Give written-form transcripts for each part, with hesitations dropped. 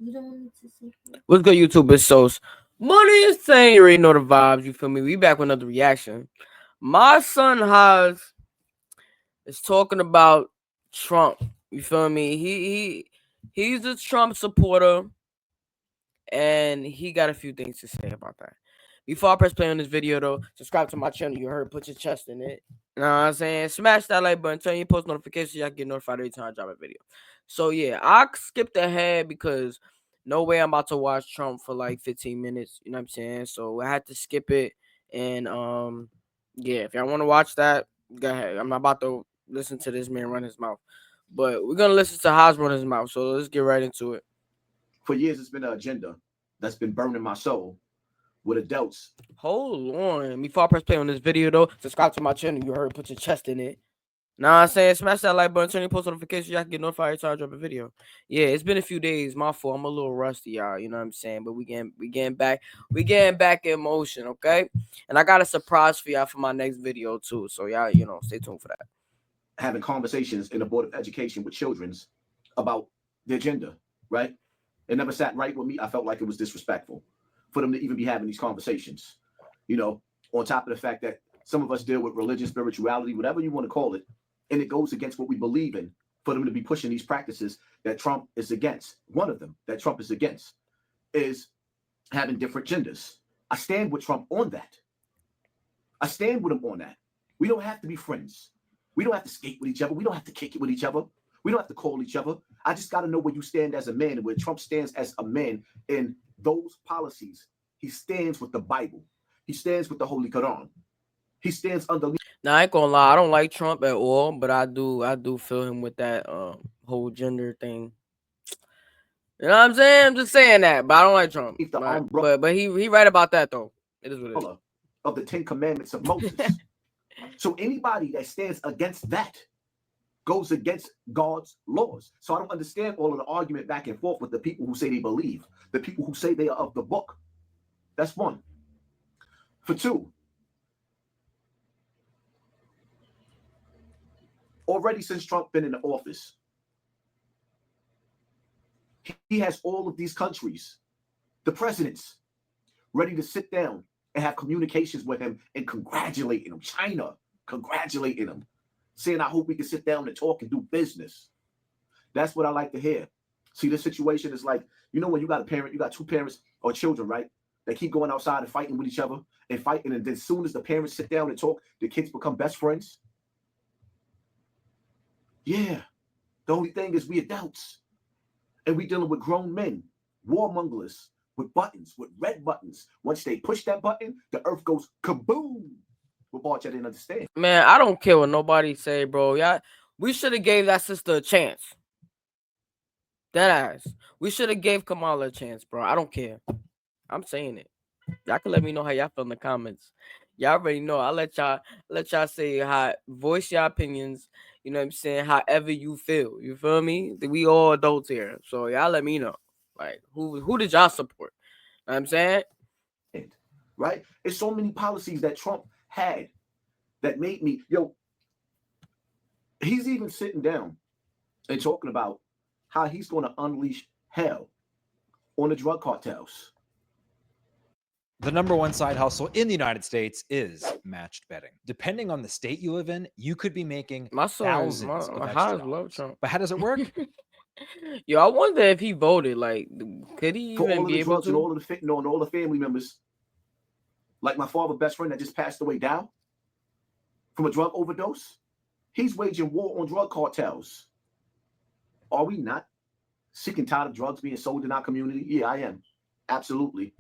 You don't want me to say it? What's good, YouTube? It's Sos. Money is saying you already know the vibes. You feel me? We back with another reaction. My son Haas is talking about Trump. You feel me? He's a Trump supporter, and he got a few things to say about that. Before I press play on this video, though, subscribe to my channel. You heard, put your chest in it. You know what I'm saying? Smash that like button, turn your post notifications so y'all get notified every time I drop a video. So yeah, I skipped ahead because no way I'm about to watch Trump for like 15 minutes. You know what I'm saying? So I had to skip it. And yeah, if y'all want to watch that, go ahead. I'm not about to listen to this man run his mouth. But we're gonna listen to Haas run his mouth. So let's get right into it. For years, it's been an agenda that's been burning my soul with adults. Hold on. Before I press play on this video, though, subscribe to my channel. You heard, put your chest in it. Know what I'm saying? Smash that like button, turn your post notifications so y'all can get notified every time I drop a video. Yeah, it's been a few days. My fault. I'm a little rusty, y'all. You know what I'm saying? But we getting back in motion, okay? And I got a surprise for y'all for my next video too. So y'all, stay tuned for that. Having conversations in the Board of Education with children's about their gender, right? It never sat right with me. I felt like it was disrespectful for them to even be having these conversations. On top of the fact that some of us deal with religion, spirituality, whatever you want to call it, and it goes against what we believe in, for them to be pushing these practices that Trump is against. One of them that Trump is against is having different genders. I stand with Trump on that. I stand with him on that. We don't have to be friends. We don't have to skate with each other. We don't have to kick it with each other. We don't have to call each other. I just got to know where you stand as a man and where Trump stands as a man in those policies. He stands with the Bible. He stands with the Holy Quran. He stands underneath. Now I ain't gonna lie, I don't like Trump at all, but I do feel him with that whole gender thing. You know what I'm saying? I'm just saying that, but I don't like Trump. The But he right about that though. It is what it is. Of the 10 Commandments of Moses. So anybody that stands against that goes against God's laws. So I don't understand all of the argument back and forth with the people who say they believe, the people who say they are of the book. That's one. For two, already since Trump been in the office, he has all of these countries, the presidents, ready to sit down and have communications with him and congratulating him. China congratulating him, saying, I hope we can sit down and talk and do business. That's what I like to hear. See, this situation is like, when you got a parent, you got two parents or children, right? They keep going outside and fighting with each other and fighting. And then as soon as the parents sit down and talk, the kids become best friends. Yeah. The only thing is we adults. And we dealing with grown men, warmongers, with buttons, with red buttons. Once they push that button, the earth goes kaboom. What part y'all didn't understand? Man, I don't care what nobody say, bro. Y'all, we should have gave that sister a chance. That ass. We should have gave Kamala a chance, bro. I don't care. I'm saying it. Y'all can let me know how y'all feel in the comments. Y'all already know. I'll let y'all say how, voice your opinions. You know what I'm saying? However you feel. You feel me? We all adults here. So y'all let me know. Like who did y'all support? You know what I'm saying? Right? It's so many policies that Trump had that made me, he's even sitting down and talking about how he's going to unleash hell on the drug cartels. The number one side hustle in the United States is matched betting. Depending on the state you live in, you could be making thousands of extra dollars. But how does it work? Yo, I wonder if he voted. Like, could he for even all of be the able drugs to? and all of the fentanyl and all the family members? Like my father's best friend that just passed away, Dow, from a drug overdose. He's waging war on drug cartels. Are we not sick and tired of drugs being sold in our community? Yeah, I am. Absolutely.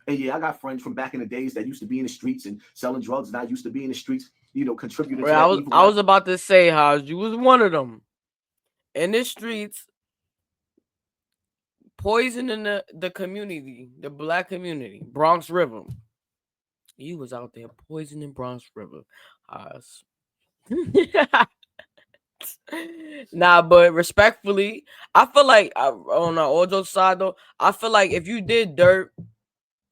And yeah, I got friends from back in the days that used to be in the streets and selling drugs, and I used to be in the streets, contributing to that evil. I was about to say, House, you was one of them. In the streets, poisoning the community, the black community, Bronx River. You was out there poisoning Bronx River, House. Nah, but respectfully, I feel like on the all jokes side though, I feel like if you did dirt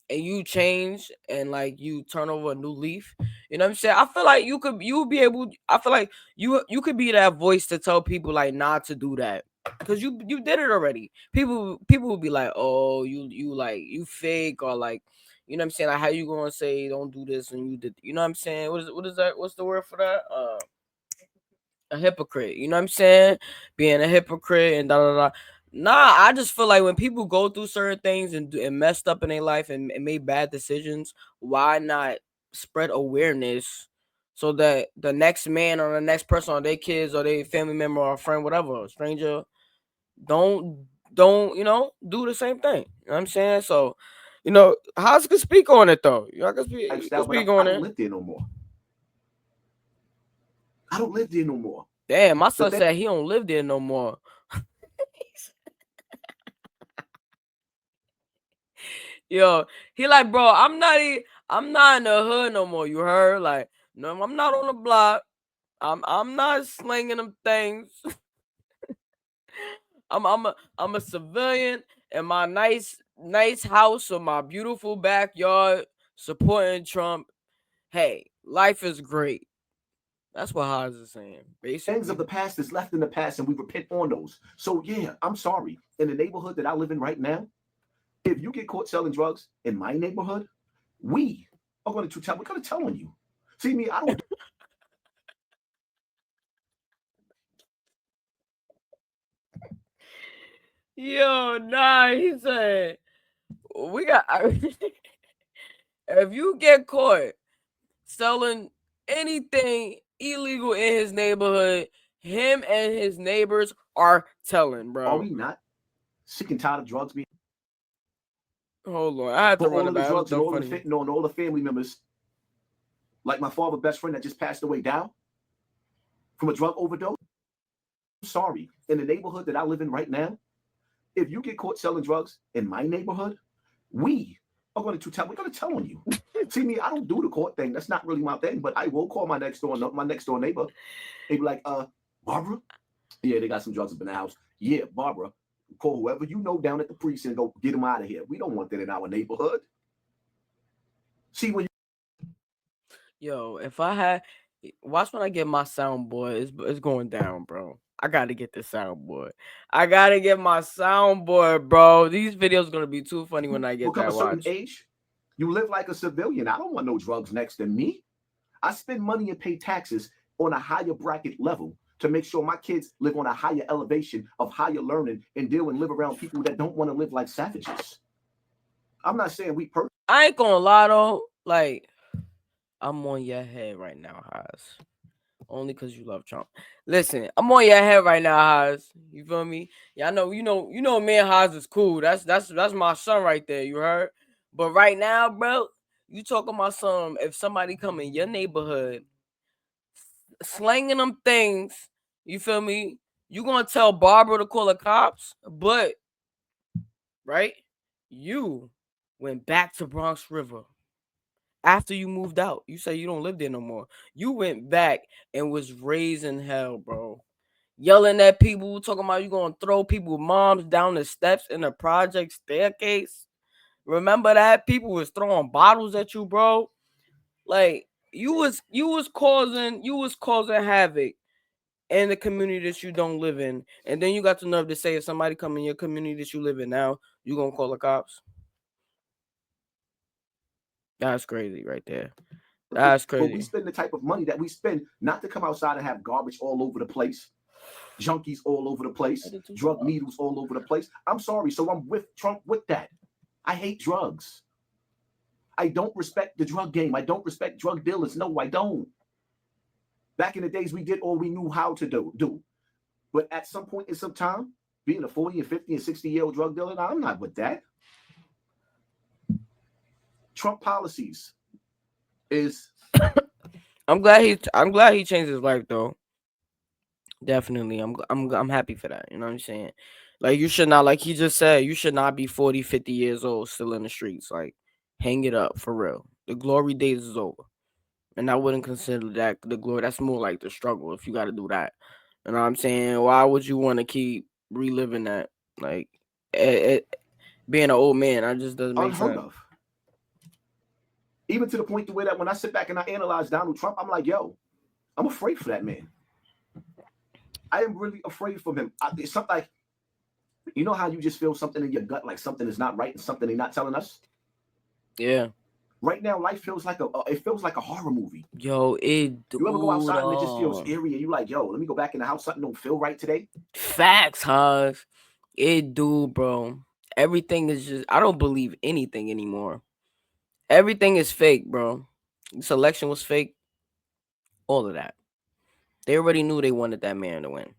and you change and like you turn over a new leaf, you know what I'm saying? I feel like you would be able. I feel like you could be that voice to tell people like not to do that. because you did it already. People will be like, oh, you fake, or like, you know what I'm saying? Like, how you gonna say don't do this and you did? You know what I'm saying? What is that? What's the word for that? A hypocrite. You know what I'm saying? Being a hypocrite and da da da. Nah, I just feel like when people go through certain things and messed up in their life and made bad decisions, why not spread awareness so that the next man or the next person or their kids or their family member or friend, whatever, stranger, don't do the same thing. You know what I'm saying? So, Haas can speak on it though. You can speak, on it. I it. don't live there no more. I don't live there no more. Damn, my son said he don't live there no more. Yo, he like, bro, I'm not in the hood no more. You heard? Like, no, I'm not on the block. I'm not slinging them things. I'm a civilian in my nice house or my beautiful backyard supporting Trump. Hey, life is great. That's what Haas is saying. Basically, things of the past is left in the past, and we repent on those. So yeah, I'm sorry. In the neighborhood that I live in right now, if you get caught selling drugs in my neighborhood, we are going to tell. We're going to tell on you. See me? I don't. Yo, nah, he said we got. If you get caught selling anything illegal in his neighborhood, him and his neighbors are telling, bro. Are we not sick and tired of drugs being? Hold on, I had to run all of the drugs and all of the fentanyl and all the family members, like my father's best friend that just passed away, down from a drug overdose. I'm sorry. In the neighborhood that I live in right now, if you get caught selling drugs in my neighborhood, we are going to tell. We're going to tell on you. See me? I don't do the court thing. That's not really my thing. But I will call my next door neighbor. They be like, Barbara. Yeah, they got some drugs up in the house. Yeah, Barbara. Call whoever you know down at the precinct and go get them out of here. We don't want that in our neighborhood. See when Yo, if I had watch when I get my soundboard, it's going down, bro. I gotta get the soundboard. I gotta get my soundboard, bro. These videos are gonna be too funny when I get become that a certain watch. age, you live like a civilian. I don't want no drugs next to me. I spend money and pay taxes on a higher bracket level to make sure my kids live on a higher elevation of higher learning and deal and live around people that don't want to live like savages. I'm not saying I ain't gonna lie though, like I'm on your head right now, Haas. Only because you love Trump. Listen, I'm on your head right now, Haas. You feel me? Yeah, I know. You know, me and Haas is cool. That's my son right there. You heard? But right now, bro, you talking about if somebody come in your neighborhood slanging them things, you feel me? You gonna tell Barbara to call the cops, but right, you went back to Bronx River. After you moved out, you say you don't live there no more. You went back and was raising hell, bro. Yelling at people, talking about you gonna throw people's moms down the steps in the project staircase. Remember that? People was throwing bottles at you, bro. Like you was causing havoc in the community that you don't live in. And then you got the nerve to say if somebody come in your community that you live in now, you gonna call the cops. That's crazy right there. That's crazy. But we spend the type of money that we spend not to come outside and have garbage all over the place, junkies all over the place, drug needles all over the place. I'm sorry. So I'm with Trump with that. I hate drugs. I don't respect the drug game. I don't respect drug dealers. No, I don't. Back in the days, we did all we knew how to do. But at some point in some time, being a 40 and 50 and 60-year-old drug dealer, I'm not with that. Trump policies is I'm glad he changed his life though. Definitely. I'm happy for that. You know what I'm saying? Like you should not, like he just said, you should not be 40, 50 years old still in the streets. Like hang it up for real. The glory days is over. And I wouldn't consider that the glory. That's more like the struggle if you got to do that. You know what I'm saying? Why would you want to keep reliving that? Like being an old man, that just doesn't make unheard sense. of. Even to the point to where that when I sit back and I analyze Donald Trump, I'm like, yo, I'm afraid for that man. I am really afraid for him. It's something like You know how you just feel something in your gut, like something is not right and something they're not telling us? Yeah. Right now, life feels like a horror movie. Yo, it do. You ever go outside and it just feels eerie and you like, yo, let me go back in the house, something don't feel right today? Facts, Haas. It do, bro. Everything is just, I don't believe anything anymore. Everything is fake, bro. This election was fake. All of that. They already knew they wanted that man to win.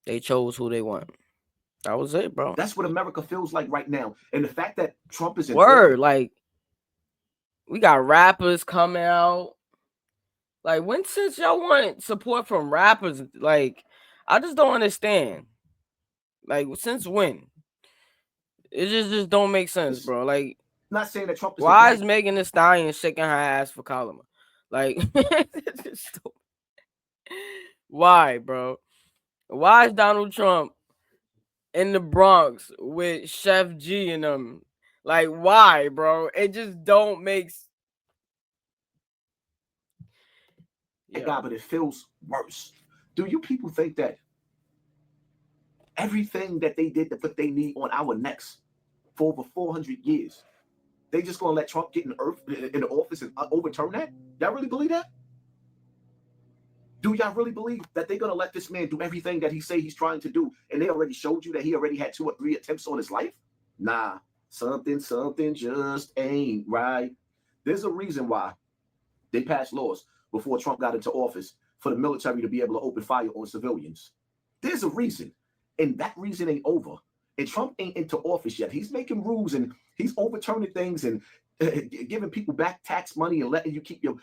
They chose who they want. That was it, bro. That's what America feels like right now. And the fact that Trump is in Word, like, we got rappers coming out. Like, when since y'all want support from rappers, like, I just don't understand. Like, since when? It just don't make sense, bro. Like, not saying that Trump is why is Megan Thee Stallion shaking her ass for Kalima? Like, why, bro? Why is Donald Trump in the Bronx with Chef G and them? Like, why, bro? It just don't make sense. God, but it feels worse. Do you people think that everything that they did to put their knee on our necks for over 400 years, they just gonna let Trump get in the office and overturn that? Y'all really believe that? Do y'all really believe that they're gonna let this man do everything that he say he's trying to do, and they already showed you that he already had 2 or 3 attempts on his life? Nah, something just ain't right. There's a reason why they passed laws before Trump got into office for the military to be able to open fire on civilians. There's a reason, and that reason ain't over. And Trump ain't into office yet. He's making rules and he's overturning things and giving people back tax money and letting you keep your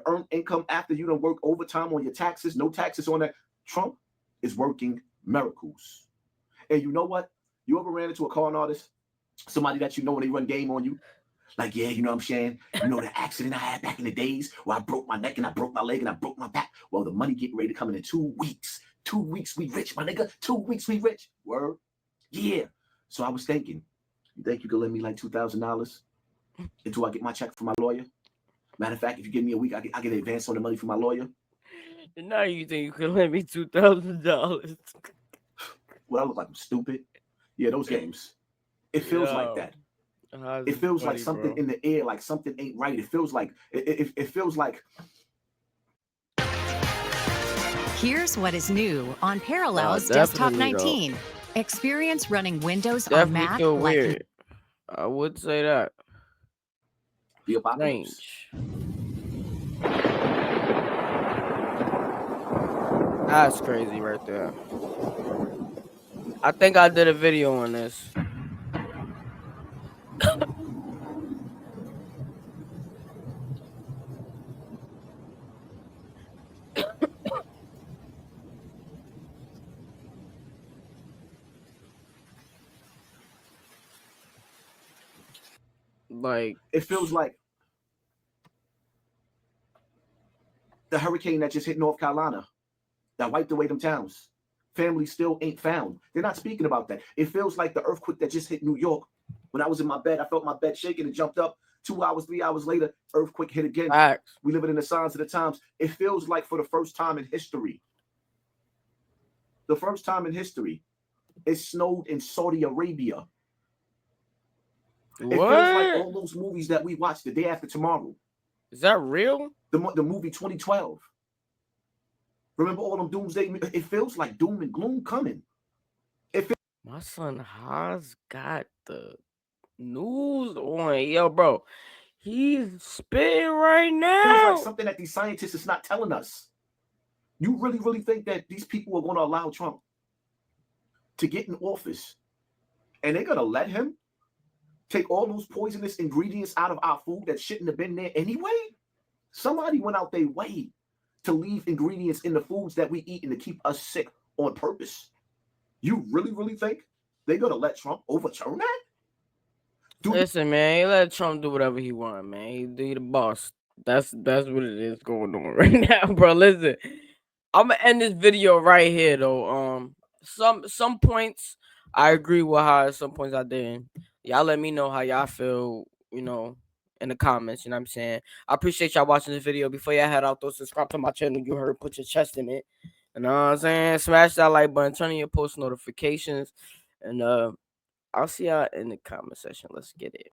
earned income after you don't work overtime on your taxes. No taxes on that. Trump is working miracles. And you know what? You ever ran into a con artist, somebody that you know when they run game on you? Like, yeah, you know what I'm saying? You know the accident I had back in the days where I broke my neck and I broke my leg and I broke my back? Well, the money getting ready to come in 2 weeks. 2 weeks, we rich, my nigga. 2 weeks, we rich. Word? Yeah. So I was thinking, you think you could lend me like $2,000 until I get my check from my lawyer? Matter of fact, if you give me a week, I get an advance on the money from my lawyer. And now you think you could lend me $2,000? What, I look like I'm stupid? Yeah, those games. It feels like that. It feels like something in the air, like something ain't right. It feels like it feels like. Here's what is new on Parallels Desktop 19. Experience running Windows on Mac. Weird. I would say that. The apocalypse. That's crazy right there. I think I did a video on this. Like, it feels like the hurricane that just hit North Carolina that wiped away them towns. Families still ain't found. They're not speaking about that. It feels like the earthquake that just hit New York. When I was in my bed, I felt my bed shaking and jumped up. 2 hours, 3 hours later, earthquake hit again. Facts. We live in the signs of the times. It feels like for the first time in history, it snowed in Saudi Arabia. What? It feels like all those movies that we watched The Day After Tomorrow. Is that real? The movie 2012. Remember all them doomsday? It feels like doom and gloom coming. My son has got the news on. Yo, bro, he's spitting right now. It feels like something that these scientists is not telling us. You really, really think that these people are going to allow Trump to get in office and they're going to let him take all those poisonous ingredients out of our food that shouldn't have been there anyway? Somebody went out their way to leave ingredients in the foods that we eat and to keep us sick on purpose. You really, really think they're going to let Trump overturn that? Listen, man, he let Trump do whatever he want, man. He the boss. That's what it is going on right now, bro. Listen, I'm gonna end this video right here, though. Some points I agree with how, some points I didn't. Y'all let me know how y'all feel, you know, in the comments. You know what I'm saying? I appreciate y'all watching this video. Before y'all head out, though, subscribe to my channel. You heard, put your chest in it. You know what I'm saying? Smash that like button, turn on your post notifications, and I'll see y'all in the comment section. Let's get it.